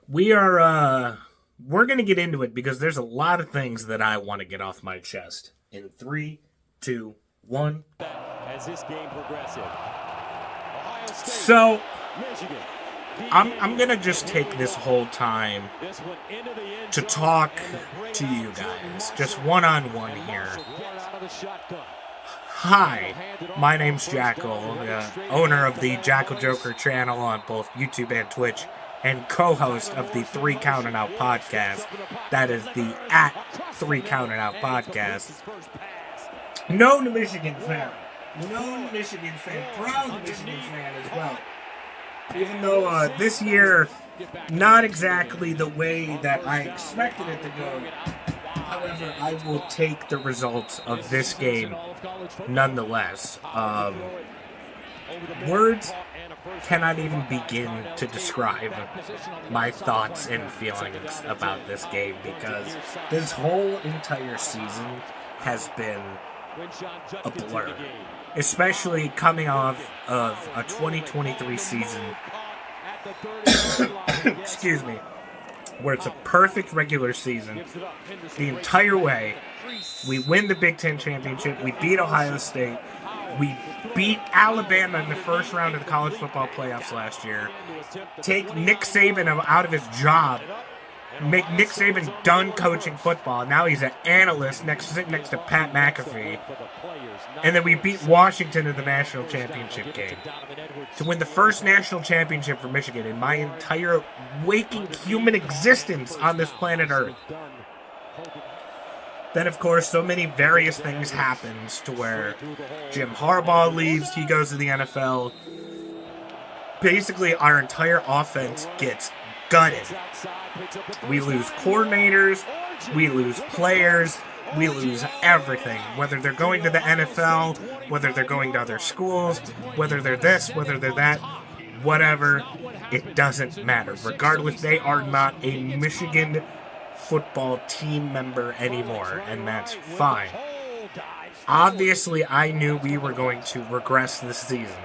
We're going to get into it because there's a lot of things that I want to get off my chest. In 3, 2, 1. As this game progresses. So, I'm going to just take this whole time to talk to you guys, just one-on-one here. Hi, my name's Jackal, owner of the Jackal Joker channel on both YouTube and Twitch, and co-host of the 3 Counting Out podcast. That is the @3 Counting Out podcast. Known Michigan fan. Proud Michigan fan as well. Even though this year, not exactly the way that I expected it to go. However, I will take the results of this game nonetheless. Words cannot even begin to describe my thoughts and feelings about this game because this whole entire season has been a blur. Especially coming off of a 2023 season, excuse me, where it's a perfect regular season the entire way. We win the Big Ten championship. We beat Ohio State. We beat Alabama in the first round of the college football playoffs last year. Take Nick Saban out of his job. Make Nick Saban done coaching football. Now he's an analyst sitting next to Pat McAfee. And then we beat Washington in the national championship game. To win the first national championship for Michigan in my entire waking human existence on this planet Earth. Then, of course, so many various things happens to where Jim Harbaugh leaves, he goes to the NFL. Basically, our entire offense gets gutted. We lose coordinators, we lose players, we lose everything. Whether they're going to the NFL, whether they're going to other schools, whether they're this, whether they're that, whatever, it doesn't matter. Regardless, they are not a Michigan football team member anymore, and that's fine. Obviously, I knew we were going to regress this season.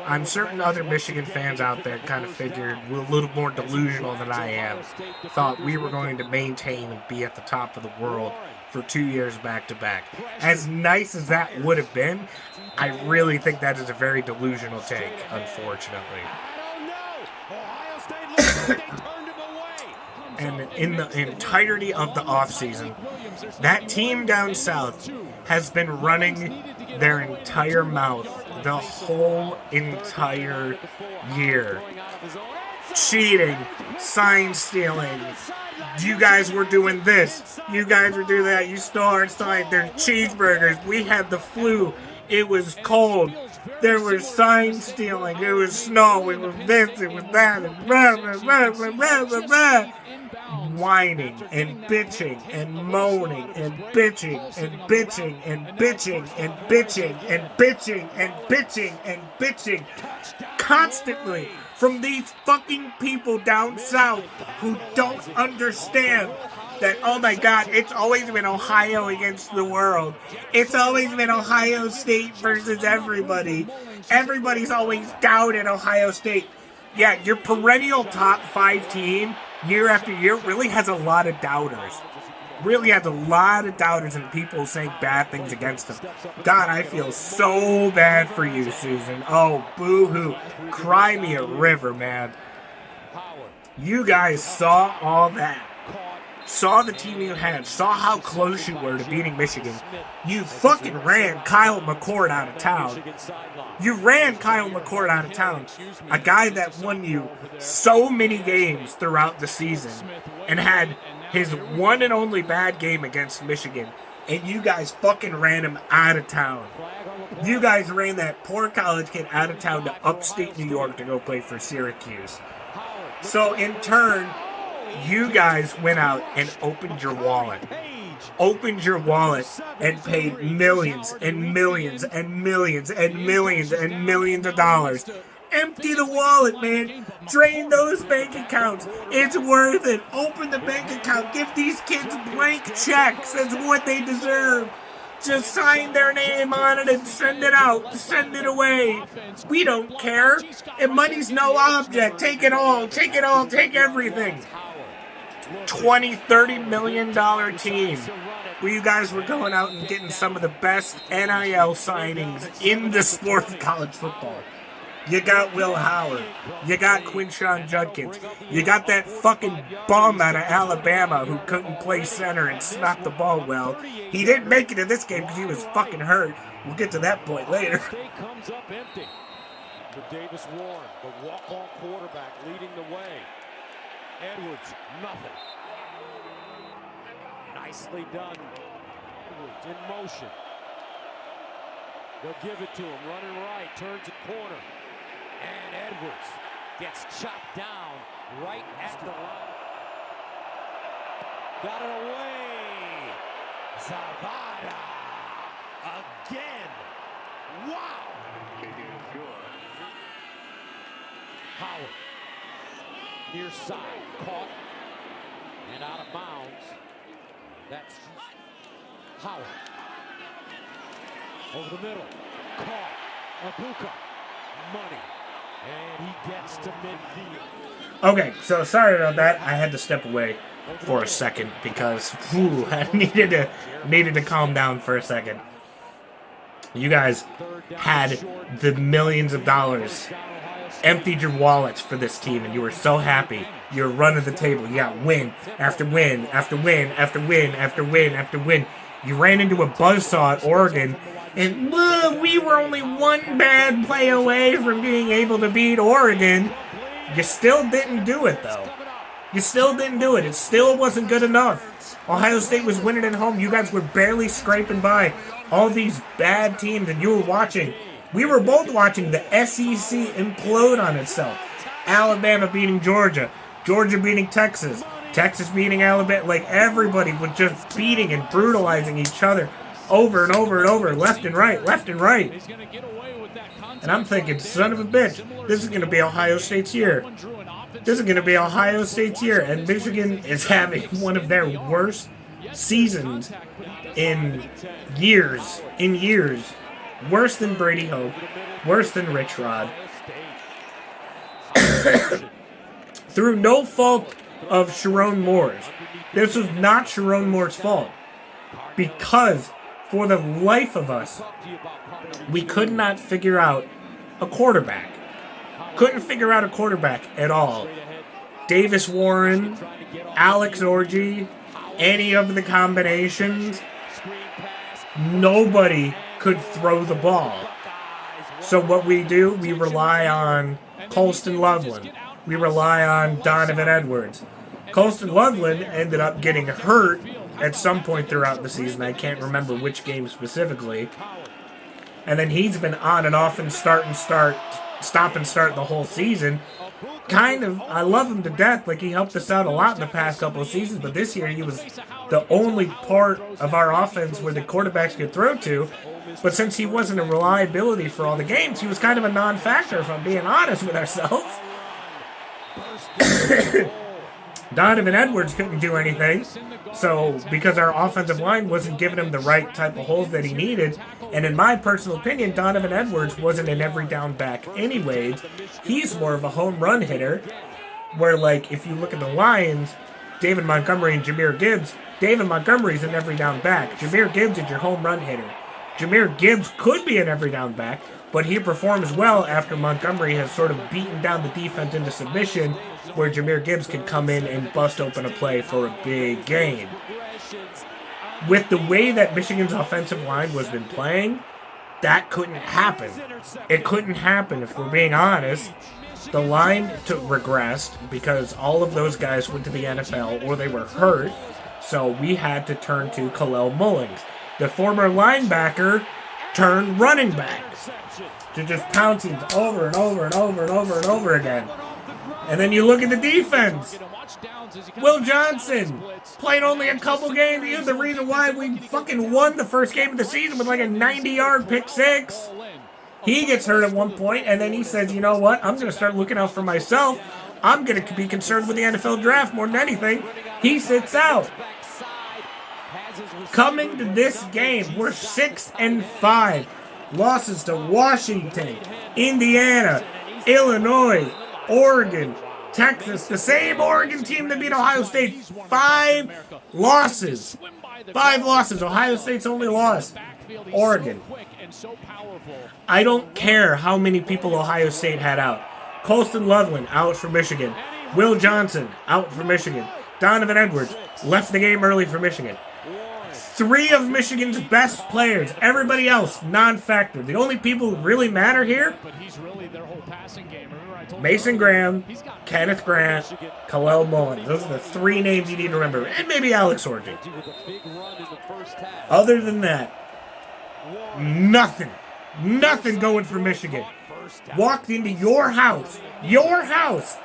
I'm certain other Michigan fans out there kind of figured we're a little more delusional than I am. Thought we were going to maintain and be at the top of the world for 2 years back to back. As nice as that would have been, I really think that is a very delusional take, unfortunately. And in the entirety of the offseason, that team down south has been running their entire mouth the whole entire year. Cheating, sign stealing. You guys were doing this. You guys were doing that. You stole our sign. There's cheeseburgers. We had the flu. It was cold. There was sign stealing. It was snow. It was this. It was that. And blah, blah, blah, blah, blah, blah, blah. Whining and bitching and moaning and bitching and bitching and bitching and bitching and bitching and bitching and bitching constantly from these fucking people down south who don't understand that, oh my God, it's always been Ohio against the world. It's always been Ohio State versus everybody. Everybody's always doubted Ohio State. Yeah, your perennial top 5 team year after year really has a lot of doubters. Really has a lot of doubters and people saying bad things against them. God, I feel so bad for you, Susan. Oh, boo-hoo. Cry me a river, man. You guys saw all that. Saw the team you had. Saw how close you were to beating Michigan. You fucking ran Kyle McCord out of town. You ran Kyle McCord out of town. A guy that won you so many games throughout the season and had his one and only bad game against Michigan. And you guys fucking ran him out of town. You guys ran that poor college kid out of town to upstate New York to go play for Syracuse. So in turn, you guys went out and opened your wallet. Opened your wallet and paid millions and millions and millions and millions and millions of dollars. Empty the wallet, man. Drain those bank accounts. It's worth it. Open the bank account. Give these kids blank checks. That's what they deserve. Just sign their name on it and send it out. Send it away. We don't care. And money's no object. Take it all. Take it all. Take everything. $20-30 million team where you guys were going out and getting some of the best NIL signings in the sport of college football. You got Will Howard. You got Quinshon Judkins. You got that fucking bum out of Alabama who couldn't play center and snapped the ball well. He didn't make it to this game because he was fucking hurt. We'll get to that point later. Comes up empty. To Davis Warren, the walk-on quarterback leading the way. Edwards, nothing. Nicely done. Edwards in motion. They'll give it to him, running right, turns a corner. And Edwards gets chopped down right at the line. Got it away. Zavada again. Wow. Howard. Near side, caught and out of bounds. That's Howard. Over the middle, caught. Abuka, money, and he gets to midfield. Okay, so sorry about that. I had to step away for a second because I needed to calm down for a second. You guys had the millions of dollars, emptied your wallets for this team, and you were so happy. You were running the table. You got win after win after win after win after win after win. You ran into a buzzsaw at Oregon, and we were only one bad play away from being able to beat Oregon. You still didn't do it, though. You still didn't do it. It still wasn't good enough. Ohio State was winning at home. You guys were barely scraping by all these bad teams, and you were watching. We were both watching the SEC implode on itself. Alabama beating Georgia. Georgia beating Texas. Texas beating Alabama. Like, everybody was just beating and brutalizing each other over and over and over, left and right, left and right. And I'm thinking, son of a bitch, this is going to be Ohio State's year. This is going to be Ohio State's year. And Michigan is having one of their worst seasons in years. Worse than Brady Hope. Worse than Rich Rod. Through no fault of Sharon Moore's. This was not Sharon Moore's fault. Because, for the life of us, we could not figure out a quarterback. Couldn't figure out a quarterback at all. Davis Warren, Alex Orji, any of the combinations, nobody could throw the ball. So what we do, we rely on Colston Loveland. We rely on Donovan Edwards. Colston Loveland ended up getting hurt at some point throughout the season. I can't remember which game specifically. And then he's been on and off and stop and start the whole season. Kind of, I love him to death. Like, he helped us out a lot in the past couple of seasons, but this year he was the only part of our offense where the quarterbacks could throw to. But since he wasn't a reliability for all the games, he was kind of a non-factor, if I'm being honest with ourselves. Donovan Edwards couldn't do anything, so because our offensive line wasn't giving him the right type of holes that he needed, and in my personal opinion, Donovan Edwards wasn't an every down back anyways. He's more of a home run hitter, where, like, if you look at the Lions, David Montgomery and Jahmyr Gibbs, David Montgomery's an every down back. Jahmyr Gibbs is your home run hitter. Jahmyr Gibbs could be an every down back, but he performs well after Montgomery has sort of beaten down the defense into submission, where Jahmyr Gibbs can come in and bust open a play for a big gain. With the way that Michigan's offensive line was been playing, that couldn't happen. It couldn't happen, if we're being honest. The line regressed because all of those guys went to the NFL or they were hurt, so we had to turn to Kalel Mullings, the former linebacker turned running back, to just pound teams over and over and over and over and over again. And then you look at the defense. Will Johnson played only a couple games. He was the reason why we fucking won the first game of the season with like a 90-yard pick six. He gets hurt at one point, and then he says, you know what? I'm going to start looking out for myself. I'm going to be concerned with the NFL draft more than anything. He sits out. Coming to this game, we're 6-5. Losses to Washington, Indiana, Illinois, Oregon, Texas. The same Oregon team that beat Ohio State. 5 losses. 5 losses. Ohio State's only loss. Oregon. I don't care how many people Ohio State had out. Colston Loveland, out for Michigan. Will Johnson, out for Michigan. Donovan Edwards, left the game early for Michigan. 3 of Michigan's best players. Everybody else, non-factor. The only people who really matter here, Mason Graham, Kenneth Grant, Khalil Mullins. Those are the 3 names you need to remember. And maybe Alex Orji. Other than that, nothing. Nothing going for Michigan. Walked into your house,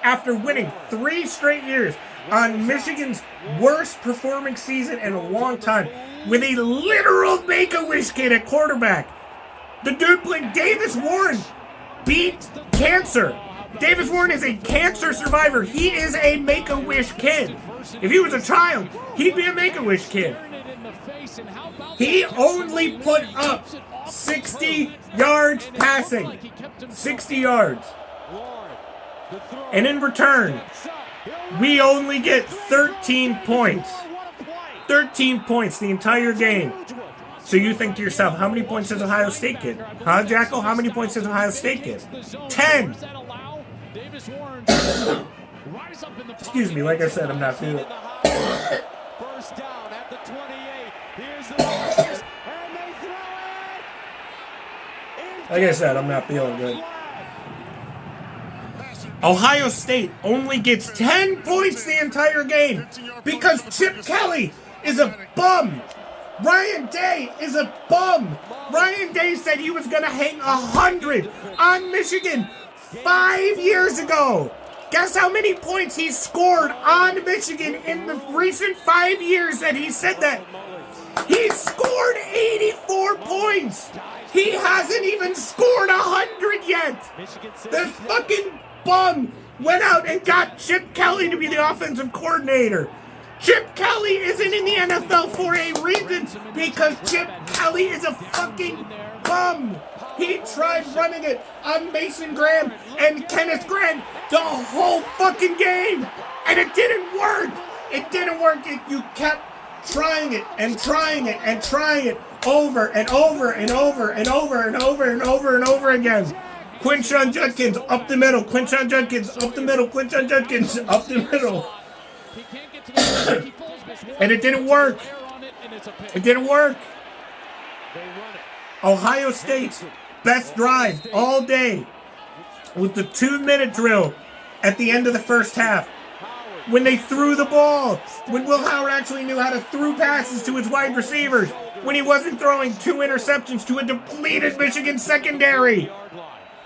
after winning 3 straight years on Michigan's worst performing season in a long time, with a literal Make-A-Wish kid at quarterback. The dude played Davis Warren, beat cancer. Davis Warren is a cancer survivor. He is a Make-A-Wish kid. If he was a child, he'd be a Make-A-Wish kid. He only put up 60 yards passing. 60 yards. And in return, we only get 13 points. 13 points the entire game. So you think to yourself, how many points does Ohio State get? Huh, Jackal? How many points does Ohio State get? 10! Excuse me, like I said, I'm not feeling it. First down at the 28. Here's the pass, and they throw it. Like I said, I'm not feeling good. Ohio State only gets 10 points the entire game because Chip Kelly is a bum. Ryan Day is a bum. Ryan Day said he was going to hang 100 on Michigan 5 years ago. Guess how many points he scored on Michigan in the recent 5 years that he said that? He scored 84 points. He hasn't even scored 100 yet. The fucking bum went out and got Chip Kelly to be the offensive coordinator. Chip Kelly isn't in the NFL for a reason because Chip Kelly is a fucking bum. He tried running it on Mason Graham and Kenneth Grant the whole fucking game, and it didn't work. It didn't work. You kept trying it and trying it and trying it over and over and over and over and over and over and over again. Quinshon Judkins up the middle. Quinshon Judkins up the middle. Quinshon Judkins up the middle. And it didn't work. It didn't work. Ohio State's best drive all day with the 2-minute drill at the end of the first half. When they threw the ball. When Will Howard actually knew how to throw passes to his wide receivers. When he wasn't throwing 2 interceptions to a depleted Michigan secondary.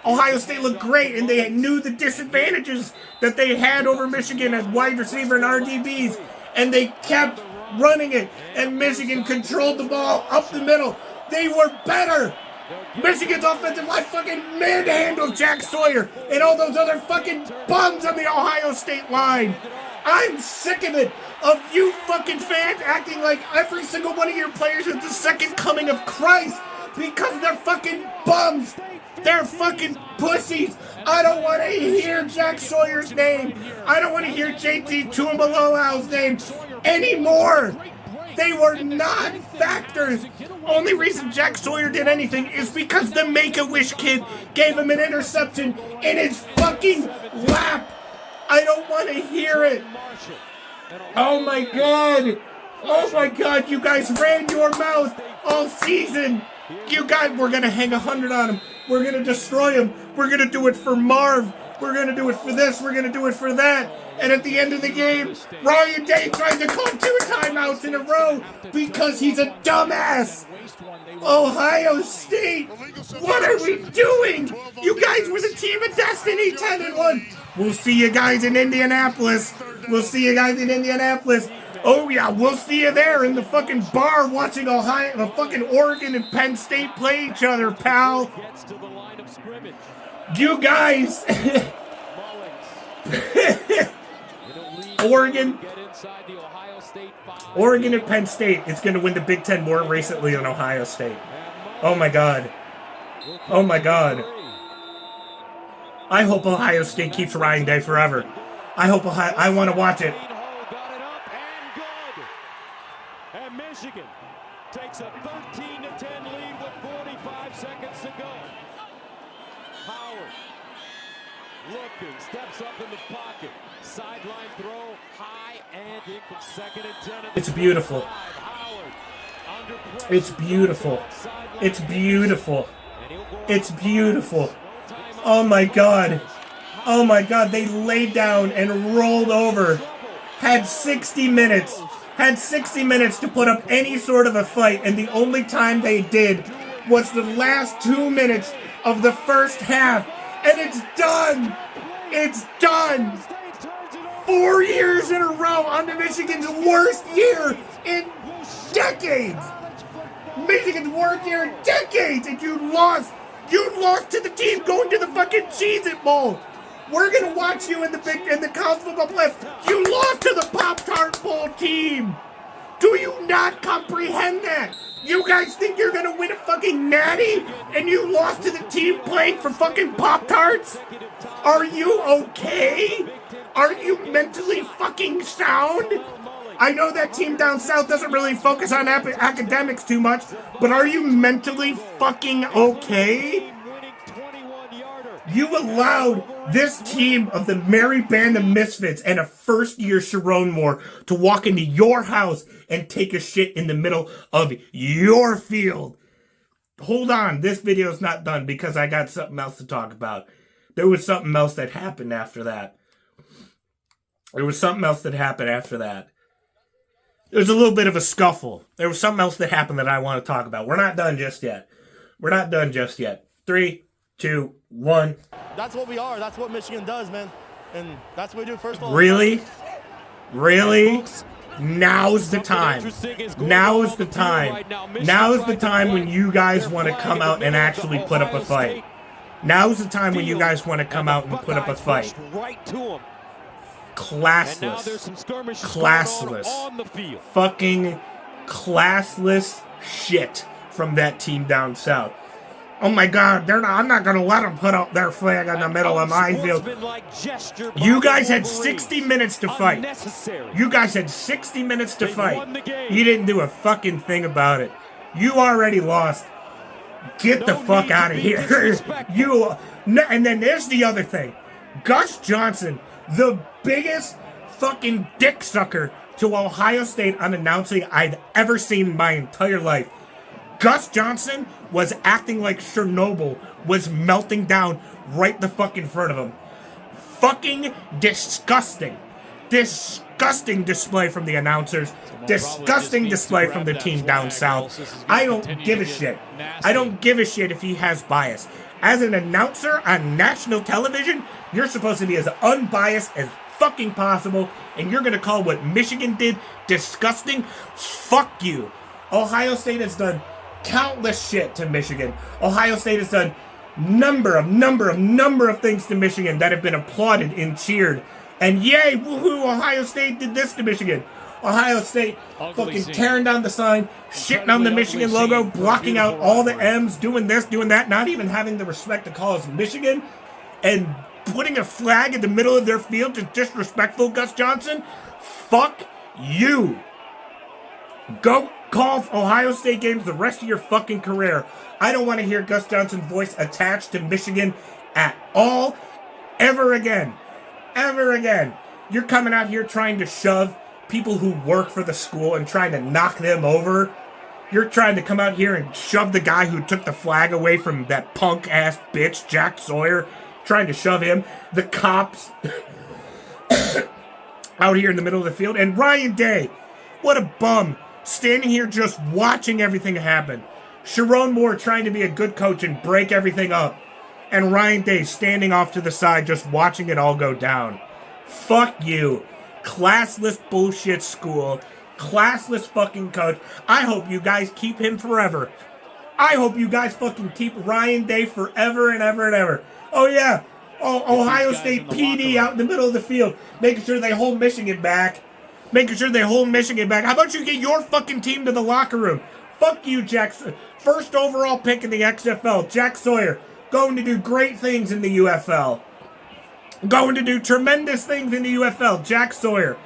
Ohio State looked great, and they knew the disadvantages that they had over Michigan at wide receiver and RDBs, and they kept running it, and Michigan controlled the ball up the middle. They were better. Michigan's offensive line fucking manhandled Jack Sawyer and all those other fucking bums on the Ohio State line. I'm sick of it, of you fucking fans acting like every single one of your players is the second coming of Christ because they're fucking bums. They're fucking pussies. I don't want to hear Jack Sawyer's name. I don't want to hear JT Tuimoloau's name anymore. They were non-factors. Only reason Jack Sawyer did anything is because the Make-A-Wish kid gave him an interception in his fucking lap. I don't want to hear it. Oh my God. Oh my God, you guys ran your mouth all season. You guys, we're going to hang 100 on him. We're going to destroy him. We're going to do it for Marv. We're going to do it for this. We're going to do it for that. And at the end of the game, Ryan Day tries to call 2 timeouts in a row because he's a dumbass. Ohio State, what are we doing? You guys were the team of destiny, 10-1. We'll see you guys in Indianapolis. We'll see you guys in Indianapolis. Oh yeah, we'll see you there in the fucking bar watching fucking Oregon and Penn State play each other, pal. You guys. Oregon Oregon and Penn State is going to win the Big Ten more recently than Ohio State. Oh my God. Oh my God. I hope Ohio State keeps Ryan Day forever. I want to watch it. And Michigan takes a 13-10 lead with 45 seconds to go. Howard looking, steps up in the pocket. Sideline throw, high and in from 2nd and 10. It's beautiful. It's beautiful. It's beautiful. It's beautiful. Oh my God. Oh my God. They laid down and rolled over. Had 60 minutes. Had 60 minutes to put up any sort of a fight, and the only time they did was the last 2 minutes of the first half. And it's done. It's done. 4 years in a row on Michigan's worst year in decades. Michigan's worst year in decades, and you lost. You lost to the team going to the fucking Cheez-It Bowl. We're gonna watch you in the college football playoffs. You lost to the Pop-Tart Bowl team. Do you not comprehend that? You guys think you're gonna win a fucking natty, and you lost to the team playing for fucking Pop-Tarts? Are you okay? Are you mentally fucking sound? I know that team down south doesn't really focus on academics too much, but are you mentally fucking okay? You allowed this team of the merry band of misfits and a first-year Sharon Moore to walk into your house and take a shit in the middle of your field. Hold on, this video's not done because I got something else to talk about. There was something else that happened after that. There was something else that happened after that. There was a little bit of a scuffle. There was something else that happened that I want to talk about. We're not done just yet. We're not done just yet. 3, 2, 1. That's what we are. That's what Michigan does, man. And that's what we do first of all. Really? Really? Now's the time. Now's the time. Now's the time when you guys want to come out and actually put up a fight. Now's the time when you guys want to come out and put up a fight. Classless. Classless. Fucking classless shit from that team down south. Oh my God, I'm not going to let them put up their flag in the middle of my field. You guys had 60 minutes to fight. You guys had 60 minutes to fight. You didn't do a fucking thing about it. You already lost. Get the fuck out of here. And then there's the other thing. Gus Johnson, the biggest fucking dick sucker to Ohio State on announcing I've ever seen in my entire life. Gus Johnson was acting like Chernobyl was melting down right the fuck in front of him. Fucking disgusting. Disgusting display from the announcers. Disgusting display from the team down south. I don't give a shit. I don't give a shit if he has bias. As an announcer on national television, you're supposed to be as unbiased as fucking possible, and you're gonna call what Michigan did disgusting? Fuck you. Ohio State has done countless shit to Michigan. Ohio State has done number of things to Michigan that have been applauded and cheered. And yay, woohoo, Ohio State did this to Michigan. Ohio State fucking tearing down the sign, shitting on the Michigan logo, blocking out all the M's, doing this, doing that, not even having the respect to call us Michigan, and putting a flag in the middle of their field is disrespectful, Gus Johnson. Fuck you. Go call Ohio State games the rest of your fucking career. I don't want to hear Gus Johnson's voice attached to Michigan at all, ever again. Ever again. You're coming out here trying to shove people who work for the school and trying to knock them over. You're trying to come out here and shove the guy who took the flag away from that punk-ass bitch, Jack Sawyer, trying to shove him. The cops out here in the middle of the field. And Ryan Day, what a bum. Standing here just watching everything happen. Sharon Moore trying to be a good coach and break everything up. And Ryan Day standing off to the side just watching it all go down. Fuck you. Classless bullshit school. Classless fucking coach. I hope you guys keep him forever. I hope you guys fucking keep Ryan Day forever and ever and ever. Oh yeah. Oh, Ohio State PD out in the middle of the field. Making sure they hold Michigan back. making sure they hold Michigan back. How about you get your fucking team to the locker room? Fuck you, Jackson. First overall pick in the XFL, Jack Sawyer, going to do great things in the UFL. Going to do tremendous things in the UFL, Jack Sawyer.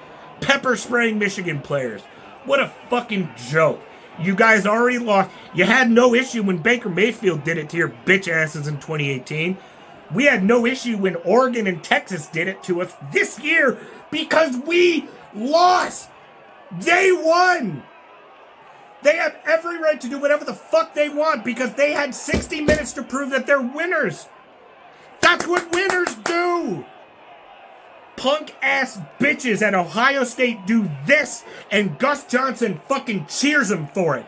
Pepper spraying Michigan players. What a fucking joke. You guys already lost. You had no issue when Baker Mayfield did it to your bitch asses in 2018. We had no issue when Oregon and Texas did it to us this year because we lost. They won. They have every right to do whatever the fuck they want because they had 60 minutes to prove that they're winners. That's what winners do. Punk ass bitches at Ohio State do this, and Gus Johnson fucking cheers them for it.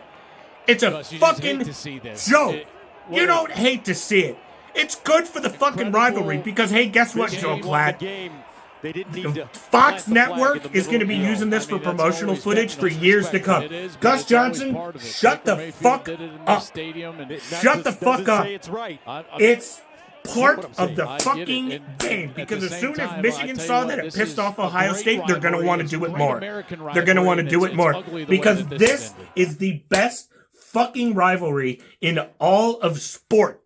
It's a fucking joke. You don't hate to see it. It's good for the fucking rivalry because, hey, guess what, Joe Klatt? Fox Network is going to be using this for promotional footage for years to come. Gus Johnson, shut the fuck up. Shut the fuck up. It's part of the fucking game because as soon as Michigan saw that it pissed off Ohio State, they're going to want to do it more. They're going to want to do it more because this is the best fucking rivalry in all of sport.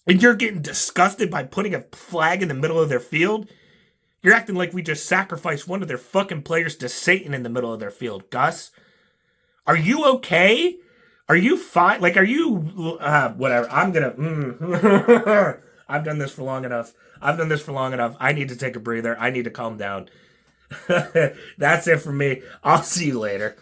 And you're getting disgusted by putting a flag in the middle of their field. You're acting like we just sacrificed one of their fucking players to Satan in the middle of their field, Gus. Are you okay? Are you fine? Like, are you, whatever. I'm gonna, I've done this for long enough. I need to take a breather. I need to calm down. That's it for me. I'll see you later.